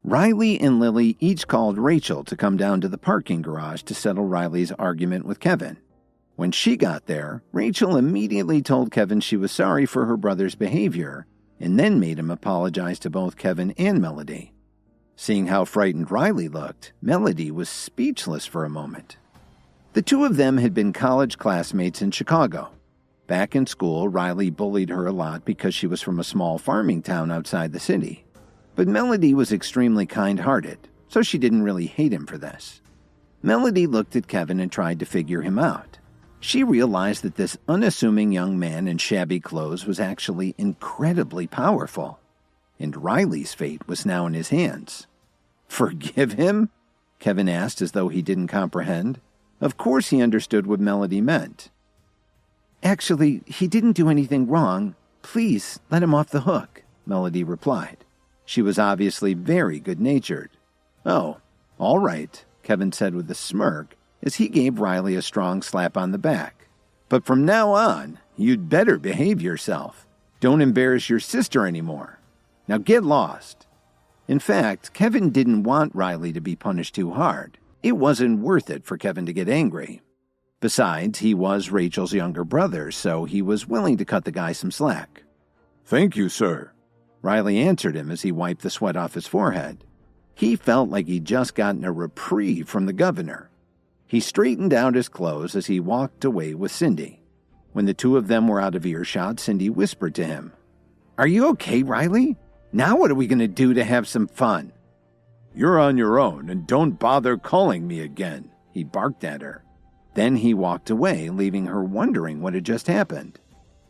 Riley and Lily each called Rachel to come down to the parking garage to settle Riley's argument with Kevin. When she got there, Rachel immediately told Kevin she was sorry for her brother's behavior and then made him apologize to both Kevin and Melody. Seeing how frightened Riley looked, Melody was speechless for a moment. The two of them had been college classmates in Chicago. Back in school, Riley bullied her a lot because she was from a small farming town outside the city. But Melody was extremely kind-hearted, so she didn't really hate him for this. Melody looked at Kevin and tried to figure him out. She realized that this unassuming young man in shabby clothes was actually incredibly powerful, and Riley's fate was now in his hands. "Forgive him?" Kevin asked as though he didn't comprehend. Of course he understood what Melody meant. "Actually, he didn't do anything wrong. Please, let him off the hook," Melody replied. She was obviously very good-natured. "Oh, all right," Kevin said with a smirk as he gave Riley a strong slap on the back. "But from now on, you'd better behave yourself. Don't embarrass your sister anymore. Now get lost." In fact, Kevin didn't want Riley to be punished too hard. It wasn't worth it for Kevin to get angry. Besides, he was Rachel's younger brother, so he was willing to cut the guy some slack. "Thank you, sir," Riley answered him as he wiped the sweat off his forehead. He felt like he'd just gotten a reprieve from the governor. He straightened out his clothes as he walked away with Cindy. When the two of them were out of earshot, Cindy whispered to him, "Are you okay, Riley? Now what are we going to do to have some fun?" "You're on your own, and don't bother calling me again," he barked at her. Then he walked away, leaving her wondering what had just happened.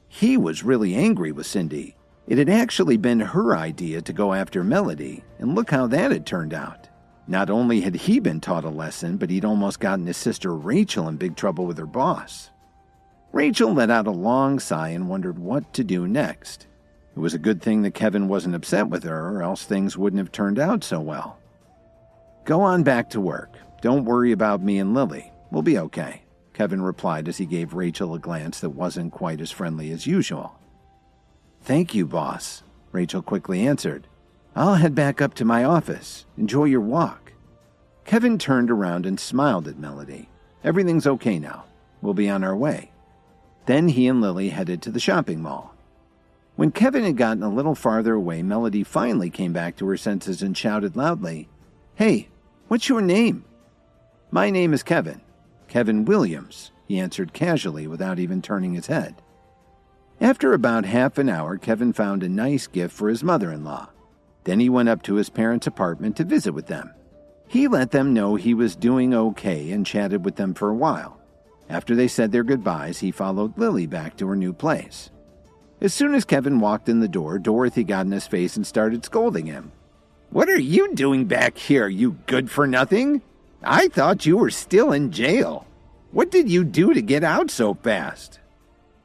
He was really angry with Cindy. It had actually been her idea to go after Melody, and look how that had turned out. Not only had he been taught a lesson, but he'd almost gotten his sister Rachel in big trouble with her boss. Rachel let out a long sigh and wondered what to do next. It was a good thing that Kevin wasn't upset with her, or else things wouldn't have turned out so well. "Go on back to work. Don't worry about me and Lily. We'll be okay," Kevin replied as he gave Rachel a glance that wasn't quite as friendly as usual. "Thank you, boss," Rachel quickly answered. "I'll head back up to my office. Enjoy your walk." Kevin turned around and smiled at Melody. "Everything's okay now. We'll be on our way." Then he and Lily headed to the shopping mall. When Kevin had gotten a little farther away, Melody finally came back to her senses and shouted loudly, "Hey, what's your name?" "My name is Kevin. Kevin Williams," he answered casually without even turning his head. After about half an hour, Kevin found a nice gift for his mother-in-law. Then he went up to his parents' apartment to visit with them. He let them know he was doing okay and chatted with them for a while. After they said their goodbyes, he followed Lily back to her new place. As soon as Kevin walked in the door, Dorothy got in his face and started scolding him. "What are you doing back here, you good-for-nothing? I thought you were still in jail. What did you do to get out so fast?"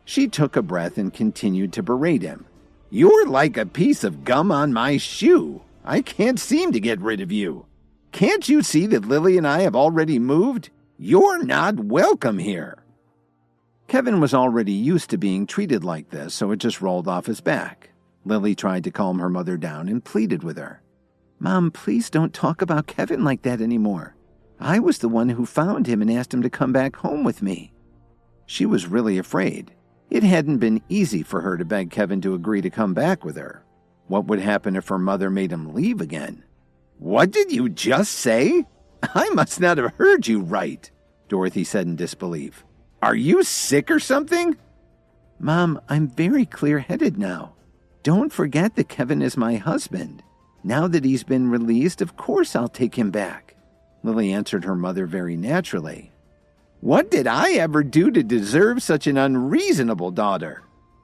She took a breath and continued to berate him. "You're like a piece of gum on my shoe. I can't seem to get rid of you. Can't you see that Lily and I have already moved? You're not welcome here." Kevin was already used to being treated like this, so it just rolled off his back. Lily tried to calm her mother down and pleaded with her. "Mom, please don't talk about Kevin like that anymore. I was the one who found him and asked him to come back home with me." She was really afraid. It hadn't been easy for her to beg Kevin to agree to come back with her. What would happen if her mother made him leave again? "What did you just say? I must not have heard you right," Dorothy said in disbelief. "Are you sick or something?" "Mom, I'm very clear-headed now. Don't forget that Kevin is my husband. Now that he's been released, of course I'll take him back," Lily answered her mother very naturally. "What did I ever do to deserve such an unreasonable daughter?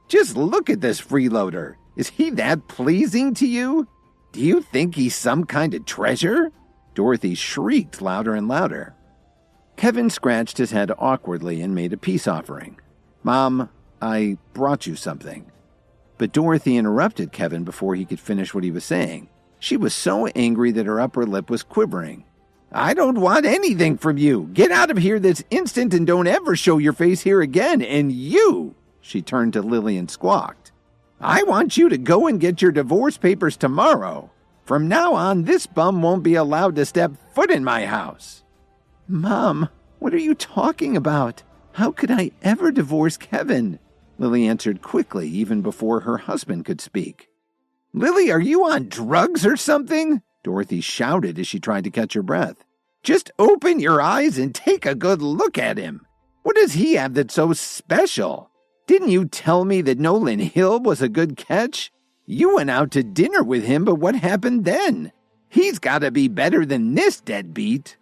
Just look at this freeloader. Is he that pleasing to you? Do you think he's some kind of treasure?" Dorothy shrieked louder and louder. Kevin scratched his head awkwardly and made a peace offering. "Mom, I brought you something." But Dorothy interrupted Kevin before he could finish what he was saying. She was so angry that her upper lip was quivering. "I don't want anything from you. Get out of here this instant and don't ever show your face here again. And you," she turned to Lily and squawked, "I want you to go and get your divorce papers tomorrow. From now on, this bum won't be allowed to step foot in my house." "Mom, what are you talking about? How could I ever divorce Kevin?" Lily answered quickly, even before her husband could speak. "Lily, are you on drugs or something?" Dorothy shouted as she tried to catch her breath. "Just open your eyes and take a good look at him. What does he have that's so special? Didn't you tell me that Nolan Hill was a good catch? You went out to dinner with him, but what happened then? He's got to be better than this deadbeat."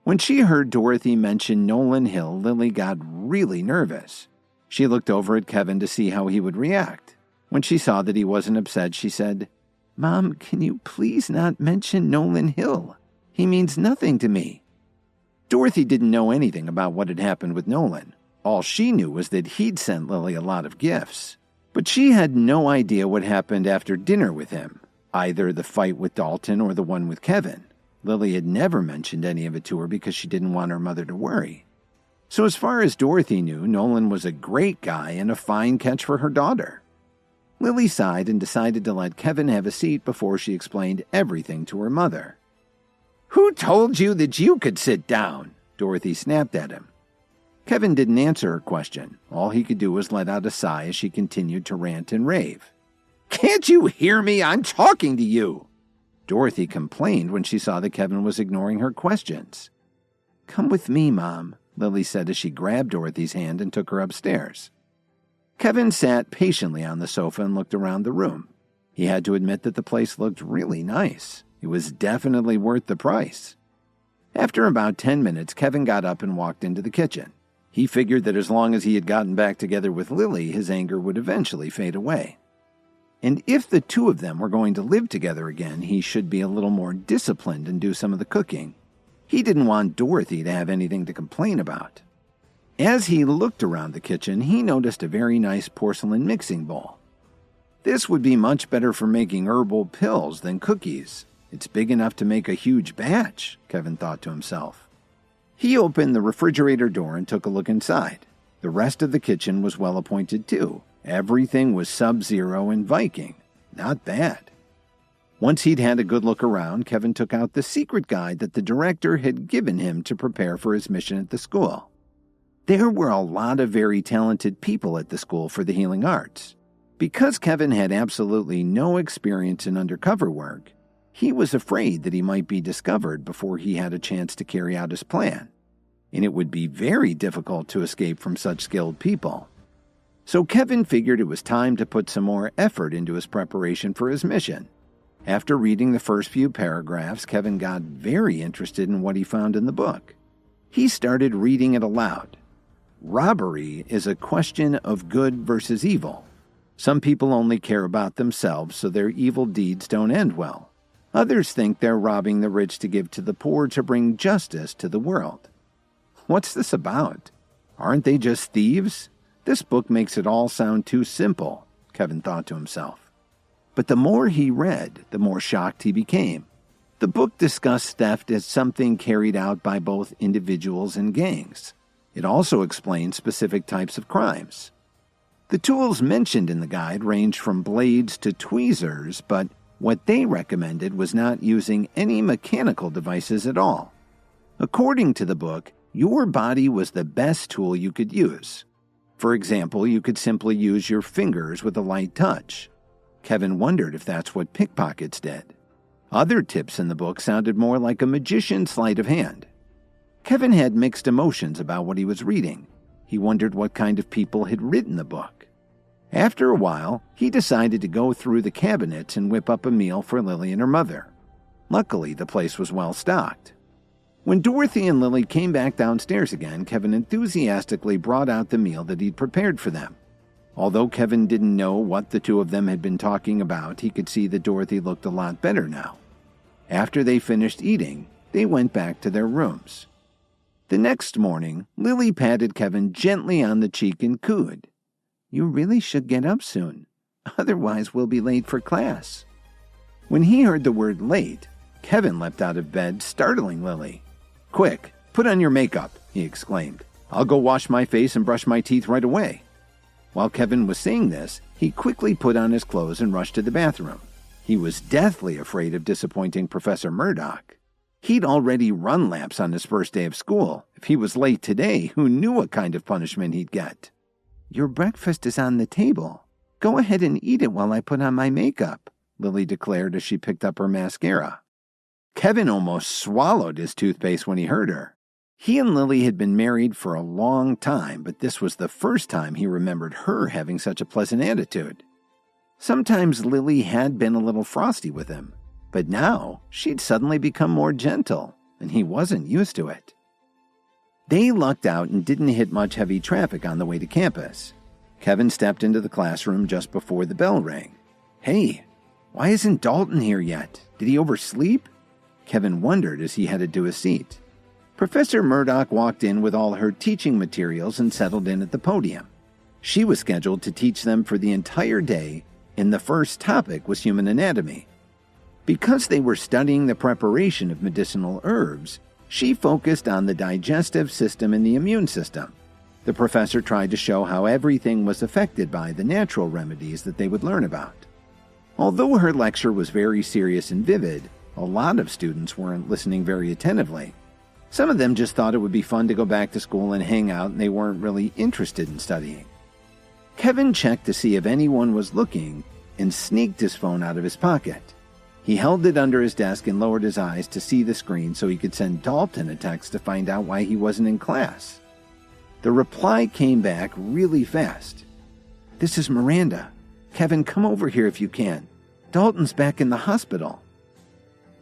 When she heard Dorothy mention Nolan Hill, Lily got really nervous. She looked over at Kevin to see how he would react. When she saw that he wasn't upset, she said, "Mom, can you please not mention Nolan Hill? He means nothing to me." Dorothy didn't know anything about what had happened with Nolan. All she knew was that he'd sent Lily a lot of gifts. But she had no idea what happened after dinner with him, either the fight with Dalton or the one with Kevin. Lily had never mentioned any of it to her because she didn't want her mother to worry. So as far as Dorothy knew, Nolan was a great guy and a fine catch for her daughter. Lily sighed and decided to let Kevin have a seat before she explained everything to her mother. "Who told you that you could sit down?" Dorothy snapped at him. Kevin didn't answer her question. All he could do was let out a sigh as she continued to rant and rave. "Can't you hear me? I'm talking to you!" Dorothy complained when she saw that Kevin was ignoring her questions. "Come with me, Mom," Lily said as she grabbed Dorothy's hand and took her upstairs. Kevin sat patiently on the sofa and looked around the room. He had to admit that the place looked really nice. It was definitely worth the price. After about 10 minutes, Kevin got up and walked into the kitchen. He figured that as long as he had gotten back together with Lily, his anger would eventually fade away. And if the two of them were going to live together again, he should be a little more disciplined and do some of the cooking. He didn't want Dorothy to have anything to complain about. As he looked around the kitchen, he noticed a very nice porcelain mixing bowl. This would be much better for making herbal pills than cookies. It's big enough to make a huge batch, Kevin thought to himself. He opened the refrigerator door and took a look inside. The rest of the kitchen was well appointed too. Everything was Sub-Zero and Viking. Not bad. Once he'd had a good look around, Kevin took out the secret guide that the director had given him to prepare for his mission at the school. There were a lot of very talented people at the school for the healing arts. Because Kevin had absolutely no experience in undercover work, he was afraid that he might be discovered before he had a chance to carry out his plan, and it would be very difficult to escape from such skilled people. So Kevin figured it was time to put some more effort into his preparation for his mission. After reading the first few paragraphs, Kevin got very interested in what he found in the book. He started reading it aloud. Robbery is a question of good versus evil. Some people only care about themselves, so their evil deeds don't end well. Others think they're robbing the rich to give to the poor to bring justice to the world. What's this about? Aren't they just thieves? This book makes it all sound too simple, Kevin thought to himself. But the more he read, the more shocked he became. The book discussed theft as something carried out by both individuals and gangs. It also explained specific types of crimes. The tools mentioned in the guide ranged from blades to tweezers, but what they recommended was not using any mechanical devices at all. According to the book, your body was the best tool you could use. For example, you could simply use your fingers with a light touch. Kevin wondered if that's what pickpockets did. Other tips in the book sounded more like a magician's sleight of hand. Kevin had mixed emotions about what he was reading. He wondered what kind of people had written the book. After a while, he decided to go through the cabinets and whip up a meal for Lily and her mother. Luckily, the place was well stocked. When Dorothy and Lily came back downstairs again, Kevin enthusiastically brought out the meal that he'd prepared for them. Although Kevin didn't know what the two of them had been talking about, he could see that Dorothy looked a lot better now. After they finished eating, they went back to their rooms. The next morning, Lily patted Kevin gently on the cheek and cooed. "You really should get up soon. Otherwise, we'll be late for class." When he heard the word late, Kevin leapt out of bed, startling Lily. "Quick, put on your makeup," he exclaimed. "I'll go wash my face and brush my teeth right away." While Kevin was saying this, he quickly put on his clothes and rushed to the bathroom. He was deathly afraid of disappointing Professor Murdoch. He'd already run laps on his first day of school. If he was late today, who knew what kind of punishment he'd get? "Your breakfast is on the table. Go ahead and eat it while I put on my makeup," Lily declared as she picked up her mascara. Kevin almost swallowed his toothpaste when he heard her. He and Lily had been married for a long time, but this was the first time he remembered her having such a pleasant attitude. Sometimes Lily had been a little frosty with him, but now she'd suddenly become more gentle, and he wasn't used to it. They lucked out and didn't hit much heavy traffic on the way to campus. Kevin stepped into the classroom just before the bell rang. "Hey, why isn't Dalton here yet? Did he oversleep?" Kevin wondered as he headed to his seat. Professor Murdoch walked in with all her teaching materials and settled in at the podium. She was scheduled to teach them for the entire day, and the first topic was human anatomy. Because they were studying the preparation of medicinal herbs, she focused on the digestive system and the immune system. The professor tried to show how everything was affected by the natural remedies that they would learn about. Although her lecture was very serious and vivid, a lot of students weren't listening very attentively. Some of them just thought it would be fun to go back to school and hang out, and they weren't really interested in studying. Kevin checked to see if anyone was looking and sneaked his phone out of his pocket. He held it under his desk and lowered his eyes to see the screen so he could send Dalton a text to find out why he wasn't in class. The reply came back really fast. "This is Miranda. Kevin, come over here if you can. Dalton's back in the hospital."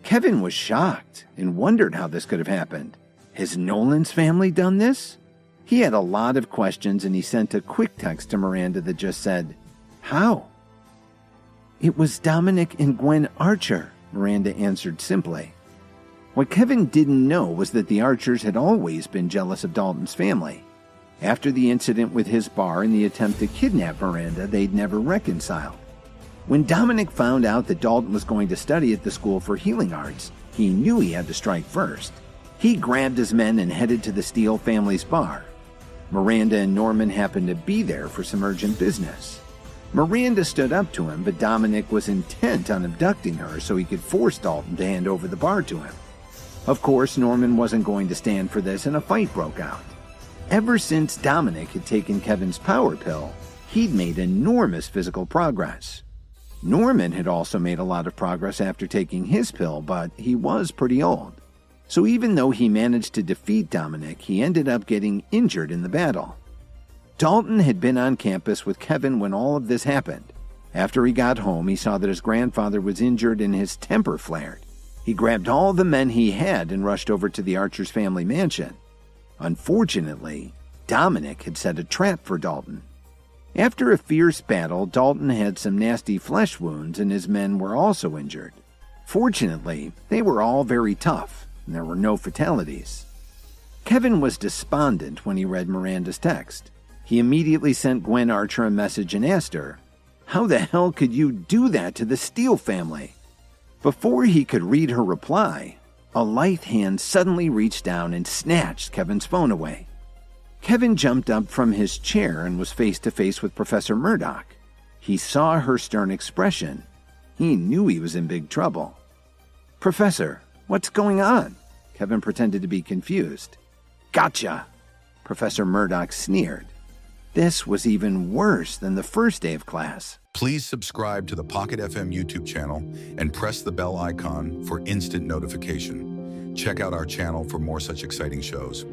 Kevin was shocked and wondered how this could have happened. Has Nolan's family done this? He had a lot of questions, and he sent a quick text to Miranda that just said, "How?" "It was Dominic and Gwen Archer," Miranda answered simply. What Kevin didn't know was that the Archers had always been jealous of Dalton's family. After the incident with his bar and the attempt to kidnap Miranda, they'd never reconciled. When Dominic found out that Dalton was going to study at the School for Healing Arts, he knew he had to strike first. He grabbed his men and headed to the Steele family's bar. Miranda and Norman happened to be there for some urgent business. Miranda stood up to him, but Dominic was intent on abducting her so he could force Dalton to hand over the bar to him. Of course, Norman wasn't going to stand for this, and a fight broke out. Ever since Dominic had taken Kevin's power pill, he'd made enormous physical progress. Norman had also made a lot of progress after taking his pill, but he was pretty old. So even though he managed to defeat Dominic, he ended up getting injured in the battle. Dalton had been on campus with Kevin when all of this happened. After he got home, he saw that his grandfather was injured and his temper flared. He grabbed all the men he had and rushed over to the Archer's family mansion. Unfortunately, Dominic had set a trap for Dalton. After a fierce battle, Dalton had some nasty flesh wounds and his men were also injured. Fortunately, they were all very tough, and there were no fatalities. Kevin was despondent when he read Miranda's text. He immediately sent Gwen Archer a message and asked her, "How the hell could you do that to the Steele family?" Before he could read her reply, a lithe hand suddenly reached down and snatched Kevin's phone away. Kevin jumped up from his chair and was face to face with Professor Murdoch. He saw her stern expression. He knew he was in big trouble. "Professor, what's going on?" Kevin pretended to be confused. "Gotcha!" Professor Murdoch sneered. This was even worse than the first day of class. Please subscribe to the Pocket FM YouTube channel and press the bell icon for instant notification. Check out our channel for more such exciting shows.